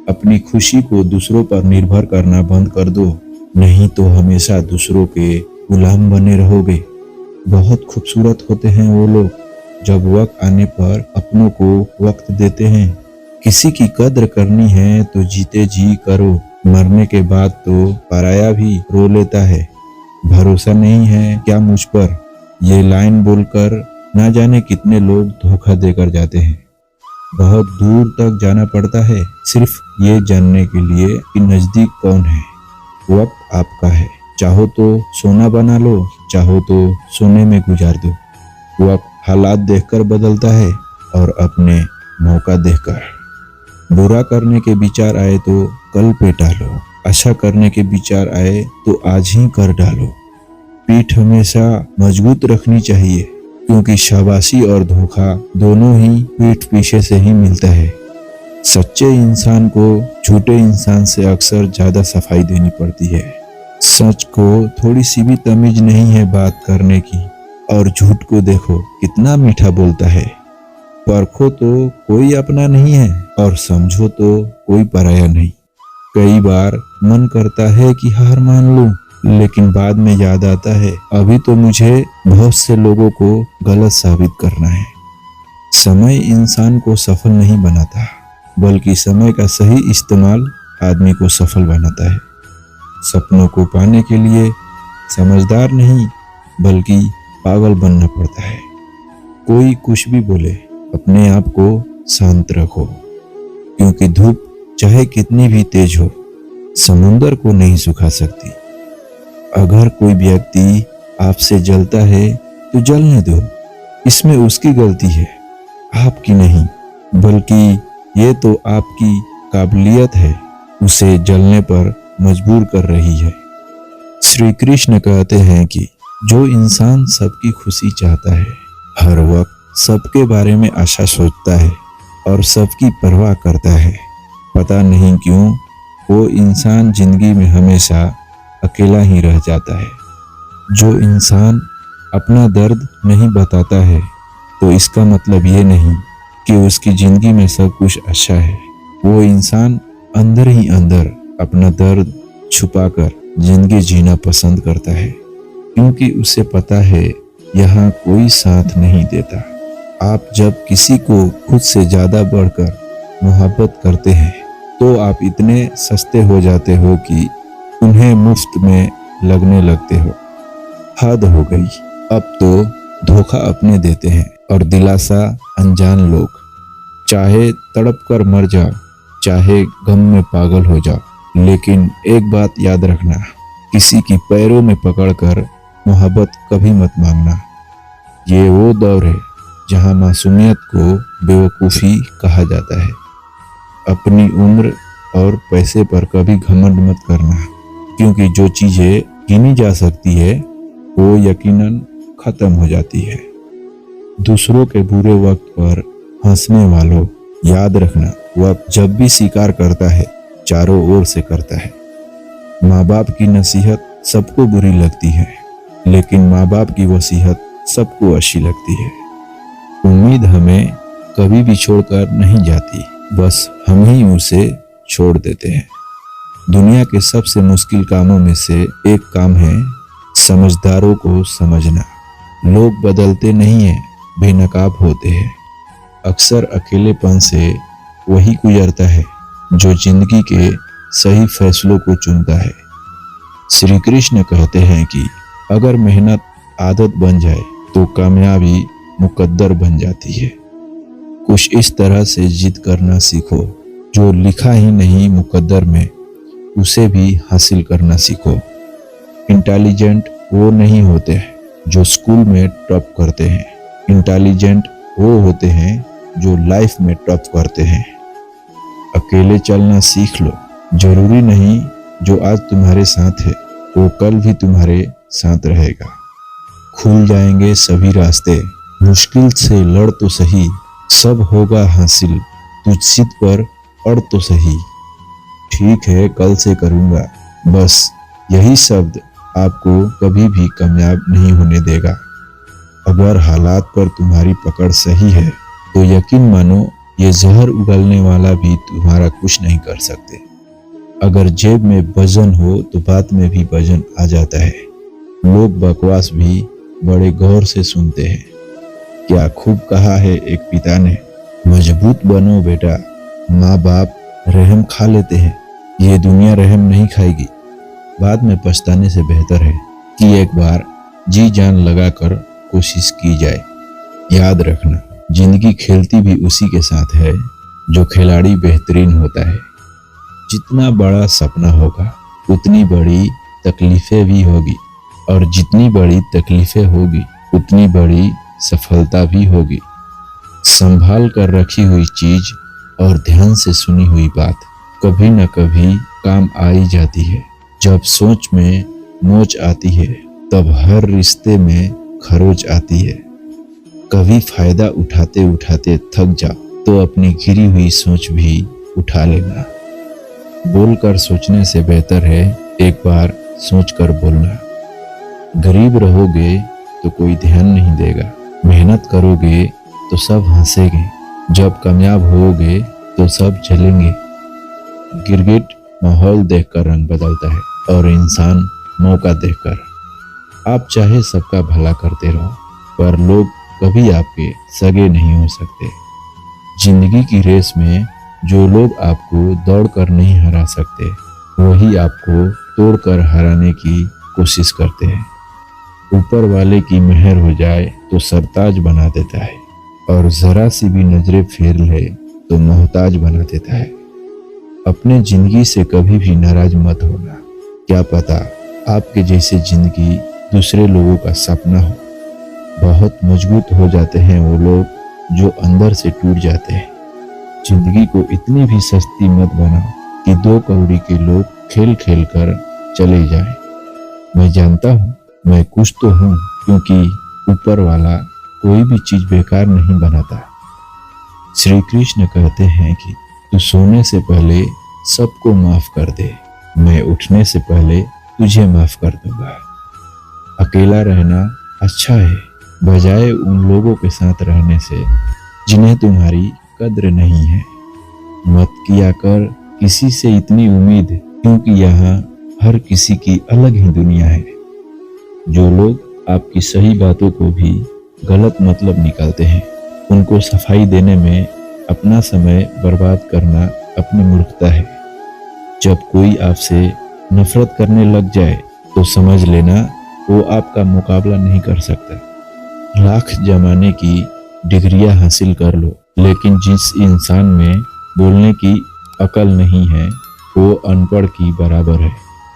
अपनी खुशी को दूसरों पर निर्भर करना बंद कर दो, नहीं तो हमेशा दूसरों के गुलाम बने रहोगे। बहुत खूबसूरत होते हैं वो लोग जब वक्त आने पर अपनों को वक्त देते हैं। किसी की कद्र करनी है तो जीते जी करो, मरने के बाद तो पराया भी रो लेता है। भरोसा नहीं है क्या मुझ पर, ये लाइन बोलकर ना जाने कितने लोग धोखा देकर जाते हैं। बहुत दूर तक जाना पड़ता है सिर्फ ये जानने के लिए कि नजदीक कौन है। वक्त आपका है, चाहो तो सोना बना लो, चाहो तो सोने में गुजार दो। वक्त हालात देखकर बदलता है और अपने मौका देखकर। बुरा करने के विचार आए तो कल पे टालो, अच्छा करने के विचार आए तो आज ही कर डालो। पीठ हमेशा मजबूत रखनी चाहिए, क्योंकि शाबाशी और धोखा दोनों ही पीठ पीछे से ही मिलता है। सच्चे इंसान को झूठे इंसान से अक्सर ज्यादा सफाई देनी पड़ती है। सच को थोड़ी सी भी तमीज नहीं है बात करने की, और झूठ को देखो कितना मीठा बोलता है। परखो तो कोई अपना नहीं है और समझो तो कोई पराया नहीं। कई बार मन करता है कि हार मान लूं, लेकिन बाद में याद आता है अभी तो मुझे बहुत से लोगों को गलत साबित करना है। समय इंसान को सफल नहीं बनाता, बल्कि समय का सही इस्तेमाल आदमी को सफल बनाता है। सपनों को पाने के लिए समझदार नहीं बल्कि पागल बनना पड़ता है। कोई कुछ भी बोले, अपने आप को शांत रखो, क्योंकि धूप चाहे कितनी भी तेज हो समुंदर को नहीं सुखा सकती। अगर कोई व्यक्ति आपसे जलता है तो जलने दो, इसमें उसकी गलती है, आपकी नहीं। बल्कि ये तो आपकी काबिलियत है उसे जलने पर मजबूर कर रही है। श्री कृष्ण कहते हैं कि जो इंसान सबकी खुशी चाहता है, हर वक्त सबके बारे में अच्छा सोचता है और सबकी परवाह करता है, पता नहीं क्यों वो इंसान जिंदगी में हमेशा अकेला ही रह जाता है। जो इंसान अपना दर्द नहीं बताता है तो इसका मतलब ये नहीं कि उसकी जिंदगी में सब कुछ अच्छा है। वो इंसान अंदर ही अंदर अपना दर्द छुपाकर जिंदगी जीना पसंद करता है, क्योंकि उसे पता है यहाँ कोई साथ नहीं देता। आप जब किसी को खुद से ज्यादा बढ़कर मोहब्बत करते हैं तो आप इतने सस्ते हो जाते हो कि उन्हें मुफ्त में लगने लगते हो। हद हो गई, अब तो धोखा अपने देते हैं और दिलासा अनजान लोग। चाहे तड़प कर मर जाओ, चाहे गम में पागल हो जाओ, लेकिन एक बात याद रखना, किसी की पैरों में पकड़कर मोहब्बत कभी मत मांगना। ये वो दौर है जहां मासूमियत को बेवकूफ़ी कहा जाता है। अपनी उम्र और पैसे पर कभी घमंड मत करना, क्योंकि जो चीजें गिनी जा सकती है वो यकीनन खत्म हो जाती है। दूसरों के बुरे वक्त पर हंसने वालों, याद रखना वक्त जब भी स्वीकार करता है चारों ओर से करता है। माँ बाप की नसीहत सबको बुरी लगती है, लेकिन माँ बाप की वसीयत सबको अच्छी लगती है। उम्मीद हमें कभी भी छोड़कर नहीं जाती, बस हम ही उसे छोड़ देते हैं। दुनिया के सबसे मुश्किल कामों में से एक काम है समझदारों को समझना। लोग बदलते नहीं हैं, बेनकाब होते हैं। अक्सर अकेलेपन से वही गुजरता है जो जिंदगी के सही फैसलों को चुनता है। श्री कृष्ण कहते हैं कि अगर मेहनत आदत बन जाए तो कामयाबी मुकद्दर बन जाती है। कुछ इस तरह से जिद करना सीखो, जो लिखा ही नहीं मुकद्दर में उसे भी हासिल करना सीखो। इंटेलिजेंट वो नहीं होते हैं जो स्कूल में टॉप करते हैं, इंटेलिजेंट वो होते हैं जो लाइफ में टॉप करते हैं। अकेले चलना सीख लो, जरूरी नहीं जो आज तुम्हारे साथ है वो कल भी तुम्हारे साथ रहेगा। खुल जाएंगे सभी रास्ते, मुश्किल से लड़ तो सही, सब होगा हासिल, तुझ जिद पर अड़ तो सही। ठीक है कल से करूँगा, बस यही शब्द आपको कभी भी कामयाब नहीं होने देगा। अगर हालात पर तुम्हारी पकड़ सही है तो यकीन मानो ये जहर उगलने वाला भी तुम्हारा कुछ नहीं कर सकते। अगर जेब में वजन हो तो बात में भी वजन आ जाता है। लोग बकवास भी बड़े गौर से सुनते हैं। क्या खूब कहा है एक पिता ने, मजबूत बनो बेटा, माँ बाप रहम खा लेते हैं, ये दुनिया रहम नहीं खाएगी। बाद में पछताने से बेहतर है कि एक बार जी जान लगाकर कोशिश की जाए। याद रखना, जिंदगी खेलती भी उसी के साथ है जो खिलाड़ी बेहतरीन होता है। जितना बड़ा सपना होगा उतनी बड़ी तकलीफें भी होगी, और जितनी बड़ी तकलीफें होगी उतनी बड़ी सफलता भी होगी। संभाल कर रखी हुई चीज और ध्यान से सुनी हुई बात कभी न कभी काम आ ही जाती है। जब सोच में मोच आती है तब हर रिश्ते में खरोच आती है। कभी फायदा उठाते उठाते थक जाओ तो अपनी गिरी हुई सोच भी उठा लेना। बोलकर सोचने से बेहतर है एक बार सोचकर बोलना। गरीब रहोगे तो कोई ध्यान नहीं देगा, मेहनत करोगे तो सब हंसेंगे, जब कामयाब होगे तो सब चलेंगे। गिरगिट माहौल देखकर रंग बदलता है और इंसान मौका देखकर। आप चाहे सबका भला करते रहो पर लोग कभी आपके सगे नहीं हो सकते। जिंदगी की रेस में जो लोग आपको दौड़कर नहीं हरा सकते वही आपको तोड़कर हराने की कोशिश करते हैं। ऊपर वाले की मेहर हो जाए तो सरताज बना देता है, और जरा सी भी नजरें फेर ले तो मोहताज बना देता है। अपने जिंदगी से कभी भी नाराज मत होना। क्या पता आपके जैसे जिंदगी दूसरे लोगों का सपना हो। बहुत मजबूत हो जाते हैं वो लोग जो अंदर से टूट जाते हैं। जिंदगी को इतनी भी सस्ती मत बनाओ कि 2 कौड़ी के लोग खेल खेल कर चले जाएं। मैं जानता हूँ मैं कुछ तो हूँ, क्योंकि ऊपर वाला कोई भी चीज बेकार नहीं बनाता। श्री कृष्ण कहते हैं कि तू सोने से पहले सबको माफ कर दे, मैं उठने से पहले तुझे माफ कर दूंगा। अकेला रहना अच्छा है बजाय उन लोगों के साथ रहने से जिन्हें तुम्हारी कद्र नहीं है। मत किया कर किसी से इतनी उम्मीद, क्योंकि यहाँ हर किसी की अलग ही दुनिया है। जो लोग आपकी सही बातों को भी गलत मतलब निकालते हैं उनको सफाई देने में अपना समय बर्बाद करना अपनी मूर्खता है। जब कोई आपसे नफरत करने लग जाए तो समझ लेना वो आपका मुकाबला नहीं कर सकता। लाख जमाने की डिग्रियां हासिल कर लो, लेकिन जिस इंसान में बोलने की अकल नहीं है वो अनपढ़ की बराबर है।